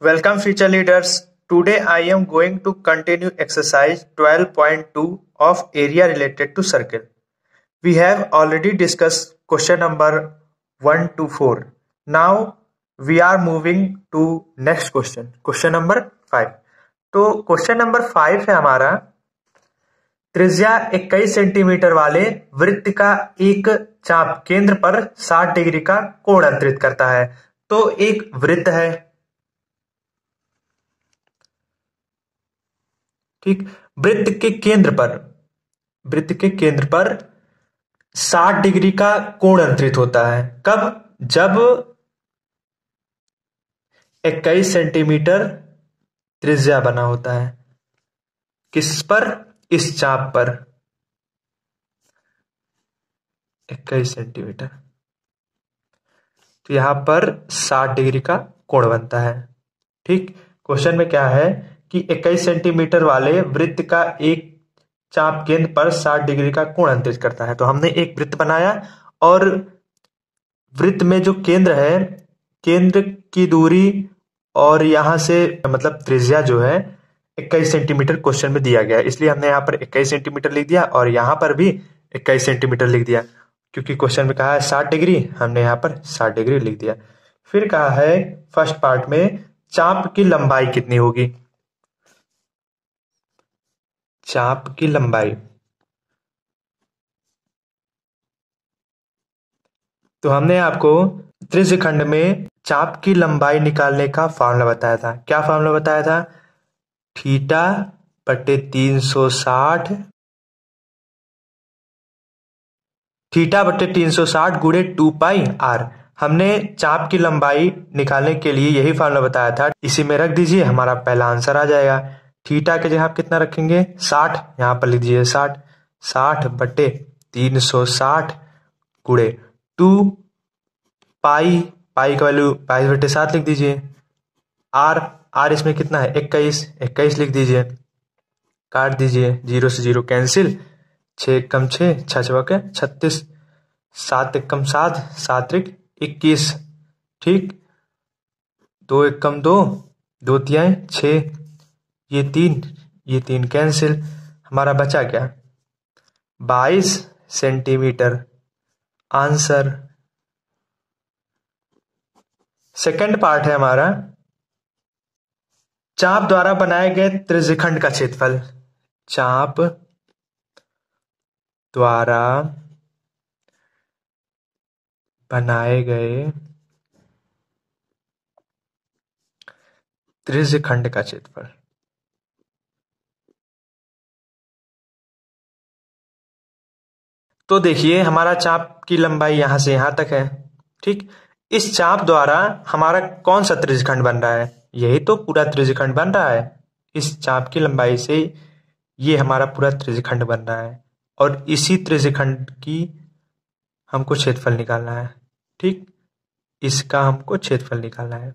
Welcome future leaders. Today I am going to continue exercise 12.2 of area related to circle. We have already discussed question number 1 to 4. Now we are moving to next question number 5. तो question number 5 है हमारा, त्रिज्या 21 centimetre वाले वृत्त का एक चाप केंद्र पर 60 डिग्री का कोण अंतरित करता है। तो एक वृत्त है, ठीक, वृत्त के केंद्र पर 60 डिग्री का कोण अंतरित होता है। कब? जब 21 सेंटीमीटर त्रिज्या बना होता है। किस पर? इस चाप पर 21 सेंटीमीटर। तो यहां पर 60 डिग्री का कोण बनता है। ठीक, क्वेश्चन में क्या है कि 21 सेंटीमीटर वाले वृत्त का एक चाप केंद्र पर 60 डिग्री का कोण अंतरित करता है। तो हमने एक वृत्त बनाया और वृत्त में जो केंद्र है, केंद्र की दूरी और यहां से मतलब त्रिज्या जो है 21 सेंटीमीटर क्वेश्चन में दिया गया है, इसलिए हमने यहाँ पर 21 सेंटीमीटर लिख दिया और यहाँ पर भी 21 सेंटीमीटर लिख दिया। क्योंकि क्वेश्चन में कहा है 60 डिग्री, हमने यहाँ पर 60 डिग्री लिख दिया। फिर कहा है फर्स्ट पार्ट में चाप की लंबाई कितनी होगी। चाप की लंबाई, तो हमने आपको त्रिज्यखंड में चाप की लंबाई निकालने का फॉर्मूला बताया था। क्या फॉर्मूला बताया था? थीटा बटे 360, थीटा बटे 360 गुणे 2 पाई आर। हमने चाप की लंबाई निकालने के लिए यही फॉर्मूला बताया था। इसी में रख दीजिए, हमारा पहला आंसर आ जाएगा। थीटा के जगह आप कितना रखेंगे? 60, यहां पर लिख दीजिए 60। 60 बटे 360 गुणे 2 पाई, पाई का वैल्यू 22/7 लिख दीजिए। आर, आर इसमें कितना है? 21, 21 लिख दीजिए। काट दीजिए, 0 से 0 कैंसिल, 6 एकम 6, 6 छके 36, 7 एकम 7, 7 त्रिक 21, ठीक, 2 एकम 2, 2 तिहाई 6, ये तीन कैंसिल, हमारा बचा क्या? 22 सेंटीमीटर आंसर। सेकंड पार्ट है हमारा, चाप द्वारा बनाए गए त्रिज्यखंड का क्षेत्रफल। चाप द्वारा बनाए गए त्रिज्यखंड का क्षेत्रफल। तो देखिए, हमारा चाप की लंबाई यहां से यहां तक है, ठीक। इस चाप द्वारा हमारा कौन सा त्रिज्यखंड बन रहा है? यही तो पूरा त्रिज्यखंड बन रहा है। इस चाप की लंबाई से ये हमारा पूरा त्रिज्यखंड बन रहा है और इसी त्रिज्यखंड की हमको क्षेत्रफल निकालना है, ठीक। इसका हमको क्षेत्रफल निकालना है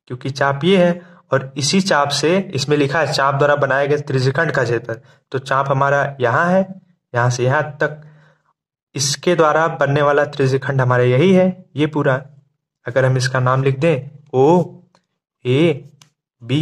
क्योंकि चाप ये है और इसी चाप से, इसमें लिखा है चाप द्वारा बनाए गए त्रिज्यखंड का क्षेत्रफल। तो चाप हमारा यहाँ है, यहां से यहां तक, इसके द्वारा बनने वाला त्रिज्यखंड हमारा यही है, ये पूरा। अगर हम इसका नाम लिख दें ओ ए बी,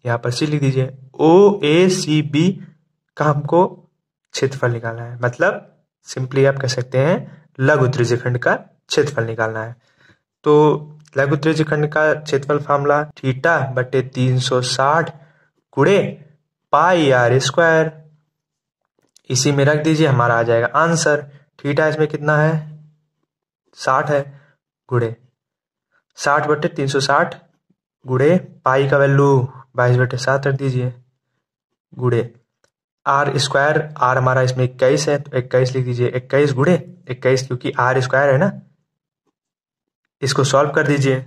यहां पर सी लिख दीजिए, ओ ए सी बी का हमको क्षेत्रफल निकालना है। मतलब सिंपली आप कह सकते हैं लघु त्रिज्यखंड का क्षेत्रफल निकालना है। तो लघु त्रिज्यखंड का क्षेत्रफल फॉर्मूला थीटा बटे 360 गुणे पाई आर स्क्वायर। इसी में रख दीजिए, हमारा आ जाएगा आंसर। थीटा इसमें कितना है? 60 है, गुणे 60 बटे 360 गुणे पाई का वैल्यू 22/7 रख दीजिए, गुणे आर स्क्वायर। आर हमारा इसमें 21 है तो 21 लिख दीजिए। 21 गुणे 21, क्योंकि आर स्क्वायर है ना। इसको सॉल्व कर दीजिए,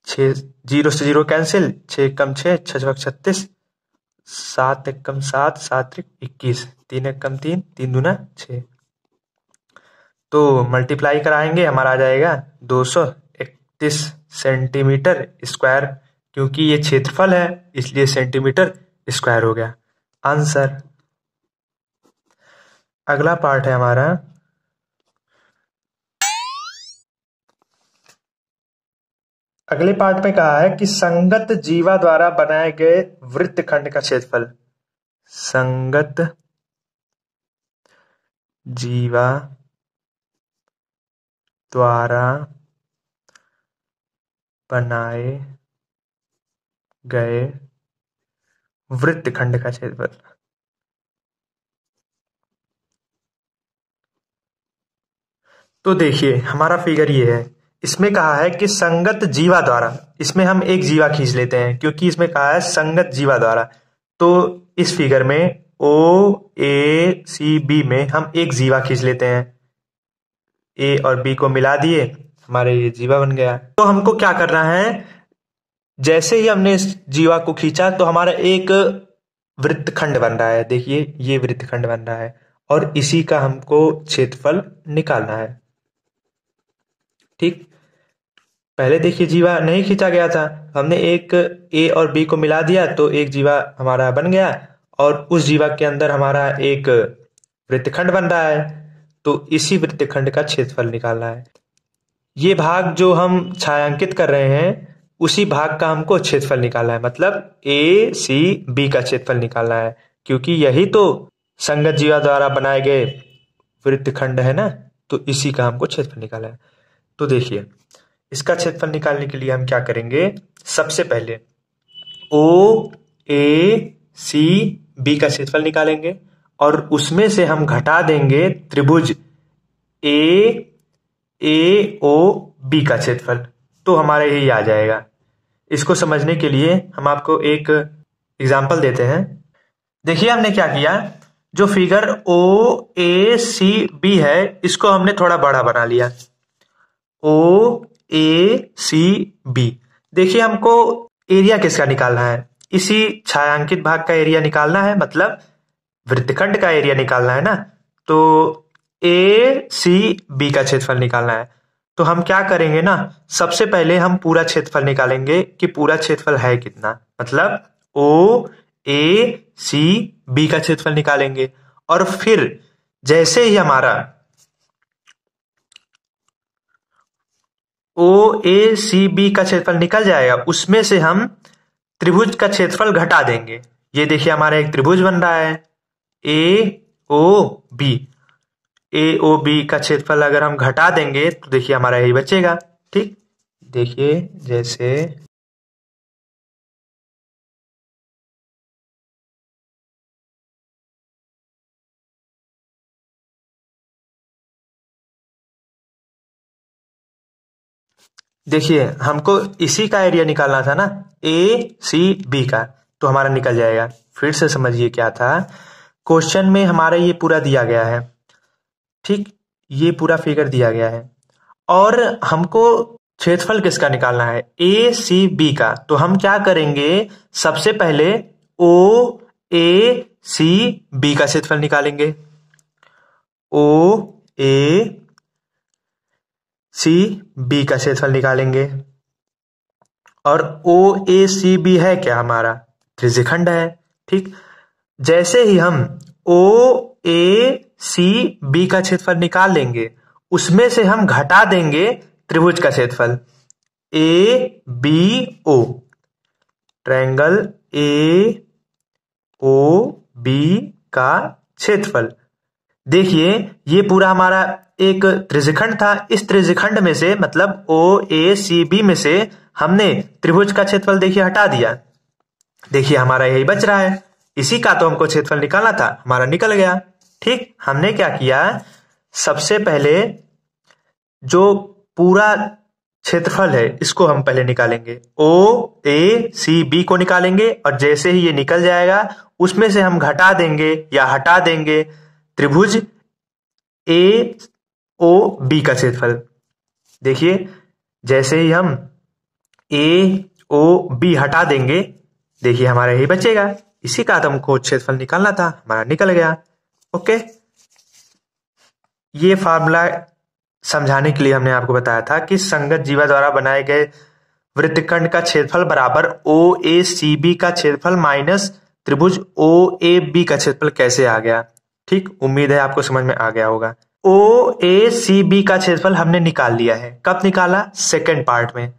6, 0 से 0 कैंसिल, 6 एकम 6, 6 छक 36, 7 एकम 7, 7 त्रिक 21, 3 एकम 3, 3 दूना 6। तो मल्टीप्लाई कराएंगे, हमारा आ जाएगा 231 सेंटीमीटर स्क्वायर। क्योंकि ये क्षेत्रफल है इसलिए सेंटीमीटर स्क्वायर हो गया आंसर। अगला पार्ट है हमारा, अगले पार्ट में कहा है कि संगत जीवा द्वारा बनाए गए वृत्तखंड का क्षेत्रफल। संगत जीवा द्वारा बनाए गए वृत्तखंड का क्षेत्रफल। तो देखिए हमारा फिगर ये है, इसमें कहा है कि संगत जीवा द्वारा, इसमें हम एक जीवा खींच लेते हैं क्योंकि इसमें कहा है संगत जीवा द्वारा। तो इस फिगर में ओ ए सी बी में हम एक जीवा खींच लेते हैं, ए और बी को मिला दिए, हमारे ये जीवा बन गया। तो हमको क्या करना है, जैसे ही हमने इस जीवा को खींचा तो हमारा एक वृत्तखंड बन रहा है। देखिए ये वृत्तखंड बन रहा है और इसी का हमको क्षेत्रफल निकालना है। ठीक, पहले देखिए जीवा नहीं खींचा गया था, हमने एक ए और बी को मिला दिया तो एक जीवा हमारा बन गया और उस जीवा के अंदर हमारा एक वृत्तखंड बन रहा है। तो इसी वृत्तखंड का क्षेत्रफल निकालना है। ये भाग जो हम छायांकित कर रहे हैं उसी भाग का हमको क्षेत्रफल निकालना है, मतलब ए सी बी का क्षेत्रफल निकालना है, क्योंकि यही तो संगत जीवा द्वारा बनाए गए वृत्तखंड है ना, तो इसी का हमको क्षेत्रफल निकालना है। तो देखिए इसका क्षेत्रफल निकालने के लिए हम क्या करेंगे, सबसे पहले ओ ए सी बी का क्षेत्रफल निकालेंगे और उसमें से हम घटा देंगे त्रिभुज ए ओ बी का क्षेत्रफल, तो हमारे यही आ जाएगा। इसको समझने के लिए हम आपको एक एग्जाम्पल देते हैं। देखिए हमने क्या किया, जो फिगर ओ ए सी बी है इसको हमने थोड़ा बड़ा बना लिया, ओ ए सी बी। देखिए हमको एरिया किसका निकालना है, इसी छायांकित भाग का एरिया निकालना है, मतलब वृत्तखंड का एरिया निकालना है ना। तो ए सी बी का क्षेत्रफल निकालना है। तो हम क्या करेंगे ना, सबसे पहले हम पूरा क्षेत्रफल निकालेंगे कि पूरा क्षेत्रफल है कितना, मतलब ओ ए सी बी का क्षेत्रफल निकालेंगे और फिर जैसे ही हमारा ओ ए सी बी का क्षेत्रफल निकल जाएगा उसमें से हम त्रिभुज का क्षेत्रफल घटा देंगे। ये देखिए हमारा एक त्रिभुज बन रहा है ए ओ बी, ए ओ बी का क्षेत्रफल अगर हम घटा देंगे तो देखिए हमारा यही बचेगा। ठीक, देखिए जैसे देखिए हमको इसी का एरिया निकालना था ना, ए सी बी का, तो हमारा निकल जाएगा। फिर से समझिए क्या था, क्वेश्चन में हमारा ये पूरा दिया गया है, ठीक, ये पूरा फिगर दिया गया है और हमको क्षेत्रफल किसका निकालना है, ए सी बी का। तो हम क्या करेंगे, सबसे पहले ओ ए सी बी का क्षेत्रफल निकालेंगे, ओ ए सी बी का क्षेत्रफल निकालेंगे और ओ ए सी बी है क्या, हमारा त्रिज्यखंड है। ठीक, जैसे ही हम ओ ए सी बी का क्षेत्रफल निकाल लेंगे उसमें से हम घटा देंगे त्रिभुज का क्षेत्रफल A B O, triangle A O B का क्षेत्रफल। देखिए ये पूरा हमारा एक त्रिज्यखंड था, इस त्रिज्यखंड में से मतलब ओ ए सी बी में से हमने त्रिभुज का क्षेत्रफल देखिए हटा दिया, देखिए हमारा यही बच रहा है, इसी का तो हमको क्षेत्रफल निकालना था, हमारा निकल गया। ठीक, हमने क्या किया, सबसे पहले जो पूरा क्षेत्रफल है इसको हम पहले निकालेंगे, ओ ए सी बी को निकालेंगे और जैसे ही ये निकल जाएगा उसमें से हम घटा देंगे या हटा देंगे त्रिभुज ए ओ बी का क्षेत्रफल। देखिए जैसे ही हम ए ओ बी हटा देंगे देखिए हमारा यही बचेगा, इसी का हमको क्षेत्रफल निकालना था, हमारा निकल गया। ओके, ये फार्मूला समझाने के लिए हमने आपको बताया था कि संगत जीवा द्वारा बनाए गए वृत्तखंड का क्षेत्रफल बराबर ओ ए सी बी का क्षेत्रफल माइनस त्रिभुज ओ ए बी का क्षेत्रफल कैसे आ गया। ठीक, उम्मीद है आपको समझ में आ गया होगा। ओ ए सी बी का क्षेत्रफल हमने निकाल लिया है, कब निकाला, सेकेंड पार्ट में।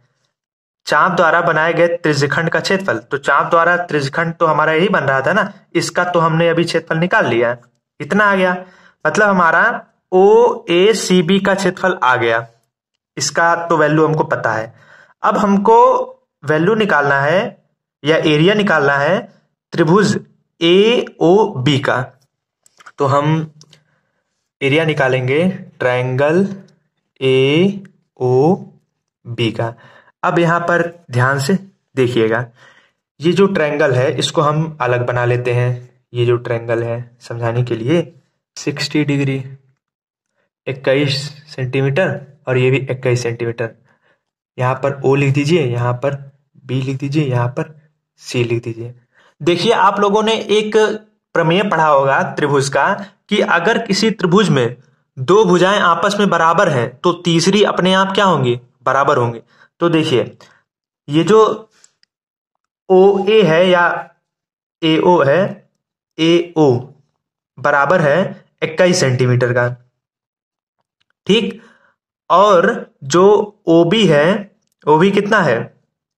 चाप द्वारा बनाए गए त्रिज्यखंड का क्षेत्रफल। तो चाप द्वारा त्रिज्यखंड तो हमारा यही बन रहा था ना, इसका तो हमने अभी क्षेत्रफल निकाल लिया, इतना आ गया। मतलब हमारा ओ ए सी बी का क्षेत्रफल आ गया, इसका तो वैल्यू हमको पता है। अब हमको वैल्यू निकालना है या एरिया निकालना है त्रिभुज ए ओ बी का। तो हम एरिया निकालेंगे ट्रायंगल ए ओ बी का। अब यहां पर ध्यान से देखिएगा, ये जो ट्रायंगल है इसको हम अलग बना लेते हैं। ये जो ट्रायंगल है समझाने के लिए 60 डिग्री 21 सेंटीमीटर और ये भी 21 सेंटीमीटर। यहाँ पर ओ लिख दीजिए, यहाँ पर बी लिख दीजिए, यहाँ पर सी लिख दीजिए। देखिए आप लोगों ने एक प्रमेय पढ़ा होगा त्रिभुज का कि अगर किसी त्रिभुज में दो भुजाएं आपस में बराबर हैं तो तीसरी अपने आप क्या होंगी, बराबर होंगी। तो देखिए ये जो ओ ए है या ए ओ है, ए ओ बराबर है 21 सेंटीमीटर का, ठीक। और जो ओ बी है, ओ बी कितना है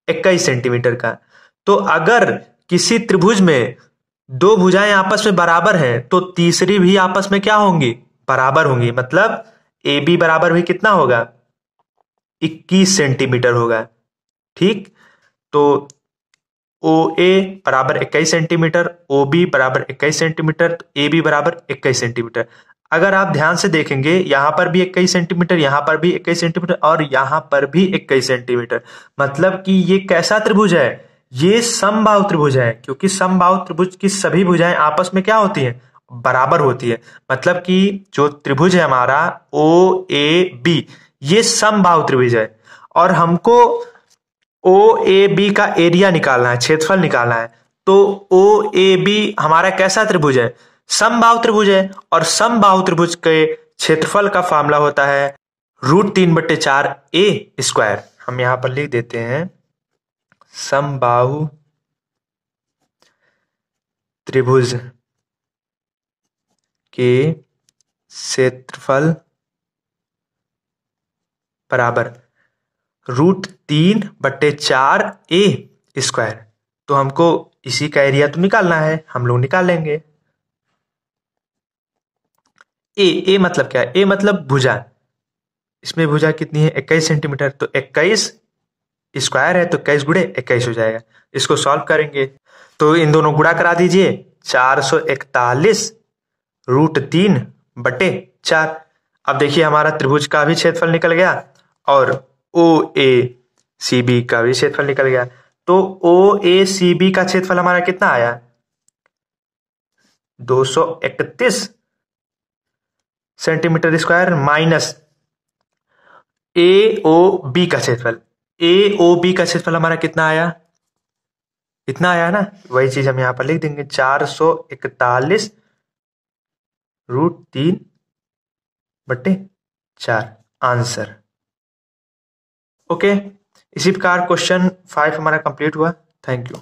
21 सेंटीमीटर का। तो अगर किसी त्रिभुज में दो भुजाएं आपस में बराबर हैं तो तीसरी भी आपस में क्या होंगी, बराबर होंगी। मतलब ए बी बराबर भी कितना होगा 21 सेंटीमीटर होगा, ठीक। तो ओ ए बराबर 21 सेंटीमीटर, ओ बी बराबर 21 सेंटीमीटर, तो ए बी बराबर 21 सेंटीमीटर। अगर आप ध्यान से देखेंगे यहां पर भी 21 सेंटीमीटर, यहां पर भी 21 सेंटीमीटर और यहां पर भी 21 सेंटीमीटर। मतलब कि ये कैसा त्रिभुज है, ये समबाहु त्रिभुज है, क्योंकि समबाहु त्रिभुज की सभी भुजाएं आपस में क्या होती हैं, बराबर होती है। मतलब कि जो त्रिभुज है हमारा ओ ए बी, ये समबाहु त्रिभुज है और हमको ओ ए बी का एरिया निकालना है, क्षेत्रफल निकालना है। तो ओ ए बी हमारा कैसा त्रिभुज है, समबाहु त्रिभुज है। और समबाहु त्रिभुज के क्षेत्रफल का फॉर्मूला होता है √3/4 ए स्क्वायर। हम यहां पर लिख देते हैं समबाहु त्रिभुज के क्षेत्रफल बराबर √3/4 ए स्क्वायर। तो हमको इसी का एरिया तो निकालना है, हम लोग निकाल लेंगे। ए मतलब क्या है, ए मतलब भुजा। इसमें भुजा कितनी है 21 सेंटीमीटर, तो 21 स्क्वायर है तो 21 गुणे 21 हो जाएगा। इसको सॉल्व करेंगे तो इन दोनों गुणा करा दीजिए, 441 √3/4। अब देखिए हमारा त्रिभुज का भी क्षेत्रफल निकल गया और ओ ए सी बी का भी क्षेत्रफल निकल गया। तो ओ ए सी बी का क्षेत्रफल हमारा कितना आया 231 सेंटीमीटर स्क्वायर माइनस ए ओ बी का क्षेत्रफल। ए ओ बी का क्षेत्रफल हमारा कितना आया, इतना आया ना, वही चीज हम यहां पर लिख देंगे 441 √3/4 आंसर। ओके, इसी प्रकार क्वेश्चन 5 हमारा कंप्लीट हुआ। Thank you.